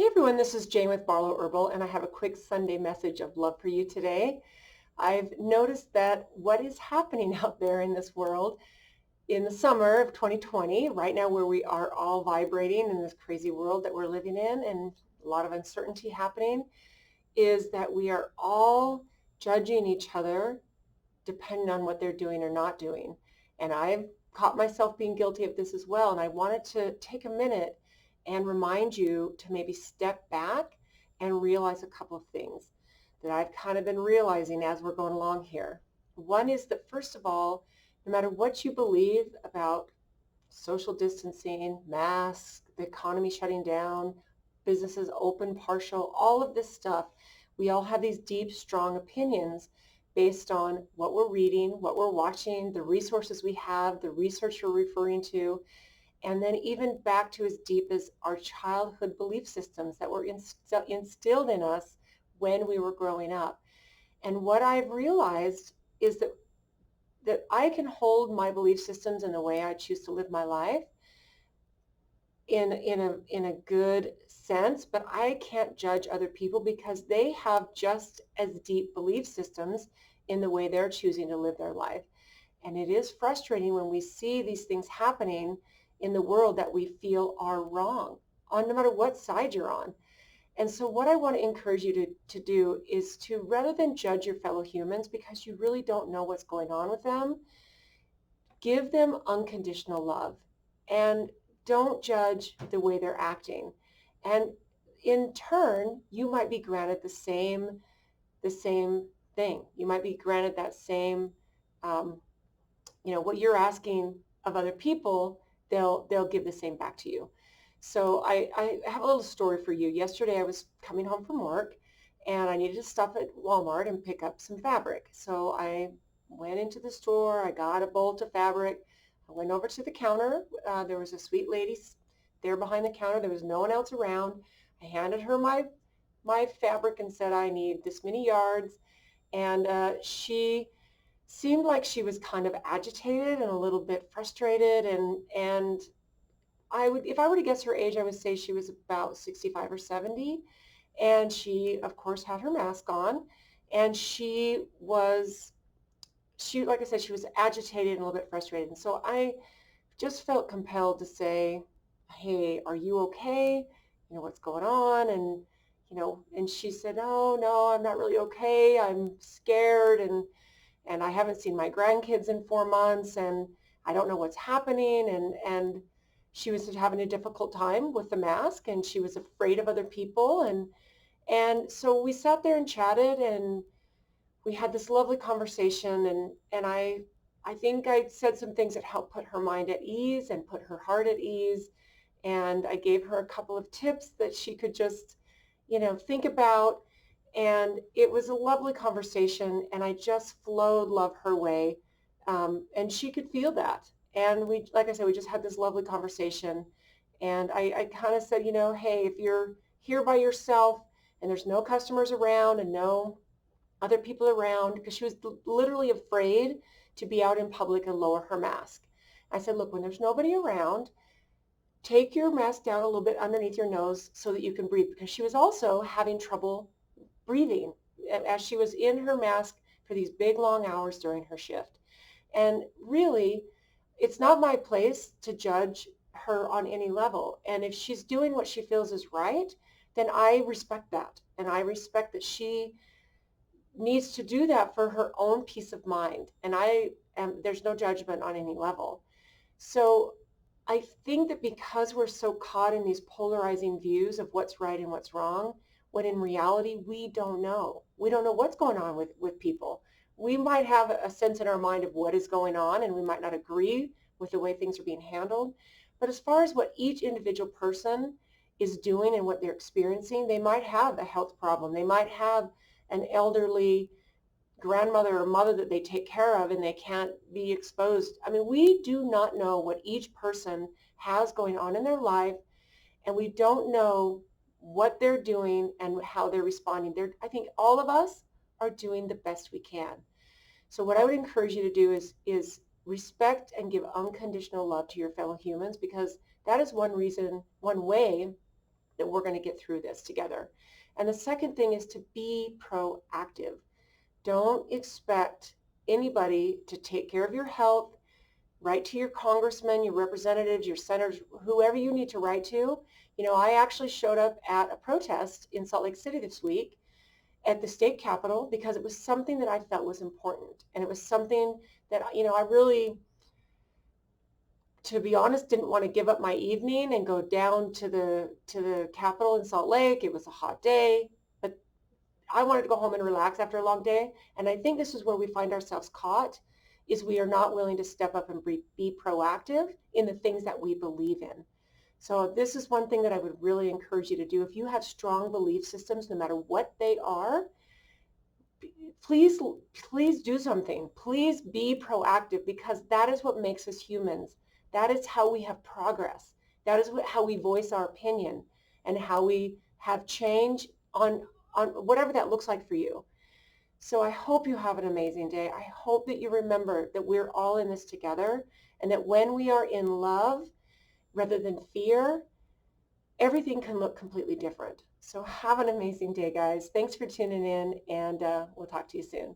Hey everyone, this is Jane with Barlow Herbal, and I have a quick Sunday message of love for you today. I've noticed that what is happening out there in this world in the summer of 2020, right now where we are all vibrating in this crazy world that we're living in and a lot of uncertainty happening, is that we are all judging each other depending on what they're doing or not doing. And I've caught myself being guilty of this as well. And I wanted to take a minute and remind you to maybe step back and realize a couple of things that I've kind of been realizing as we're going along here. One is that, first of all, no matter what you believe about social distancing, masks, the economy shutting down, businesses open, partial, all of this stuff, we all have these deep, strong opinions based on what we're reading, what we're watching, the resources we have, the research we're referring to, and then even back to as deep as our childhood belief systems that were instilled in us when we were growing up. And what I've realized is that I can hold my belief systems and the way I choose to live my life in a good sense, but I can't judge other people because they have just as deep belief systems in the way they're choosing to live their life. And it is frustrating when we see these things happening in the world that we feel are wrong, on no matter what side you're on. And so what I want to encourage you to do is to, rather than judge your fellow humans because you really don't know what's going on with them, give them unconditional love and don't judge the way they're acting. And in turn, you might be granted the same thing. You might be granted that same, what you're asking of other people, they'll give the same back to you. So I have a little story for you. Yesterday I was coming home from work and I needed to stop at Walmart and pick up some fabric. So I went into the store, I got a bolt of fabric, I went over to the counter. There was a sweet lady there behind the counter. There was no one else around. I handed her my fabric and said, I need this many yards. And she seemed like she was kind of agitated and a little bit frustrated. And I would, if I were to guess her age, I would say she was about 65 or 70. And she, of course, had her mask on. And like I said, she was agitated and a little bit frustrated. And so I just felt compelled to say, hey, are you okay? What's going on? And she said, oh, no, I'm not really okay. I'm scared. And I haven't seen my grandkids in 4 months and I don't know what's happening. And she was having a difficult time with the mask and she was afraid of other people. And so we sat there and chatted and we had this lovely conversation and I think I said some things that helped put her mind at ease and put her heart at ease. And I gave her a couple of tips that she could just, think about. And it was a lovely conversation and I just flowed love her way. And she could feel that. And we, like I said, we just had this lovely conversation. And I kind of said, hey, if you're here by yourself and there's no customers around and no other people around, because she was literally afraid to be out in public and lower her mask. I said, look, when there's nobody around, take your mask down a little bit underneath your nose so that you can breathe, because she was also having trouble breathing as she was in her mask for these big long hours during her shift. And really, it's not my place to judge her on any level. And if she's doing what she feels is right, then I respect that. And I respect that she needs to do that for her own peace of mind. And there's no judgment on any level. So I think that because we're so caught in these polarizing views of what's right and what's wrong, when in reality, we don't know. We don't know what's going on with people. We might have a sense in our mind of what is going on and we might not agree with the way things are being handled. But as far as what each individual person is doing and what they're experiencing, they might have a health problem. They might have an elderly grandmother or mother that they take care of and they can't be exposed. I mean, we do not know what each person has going on in their life, and we don't know what they're doing and how they're responding. I think all of us are doing the best we can. So what I would encourage you to do is respect and give unconditional love to your fellow humans, because that is one way that we're going to get through this together. And the second thing is to be proactive. Don't expect anybody to take care of your health. Write to your congressman, your representatives, your senators, whoever you need to write to. You know, I actually showed up at a protest in Salt Lake City this week at the state capitol because it was something that I felt was important. And it was something that, you know, I really, to be honest, didn't want to give up my evening and go down to the Capitol in Salt Lake. It was a hot day, but I wanted to go home and relax after a long day. And I think this is where we find ourselves caught, is we are not willing to step up and be proactive in the things that we believe in. So this is one thing that I would really encourage you to do. If you have strong belief systems, no matter what they are, please do something. Please be proactive, because that is what makes us humans. That is how we have progress. That is how we voice our opinion and how we have change on whatever that looks like for you. So I hope you have an amazing day. I hope that you remember that we're all in this together, and that when we are in love rather than fear, everything can look completely different. So have an amazing day, guys. Thanks for tuning in, and we'll talk to you soon.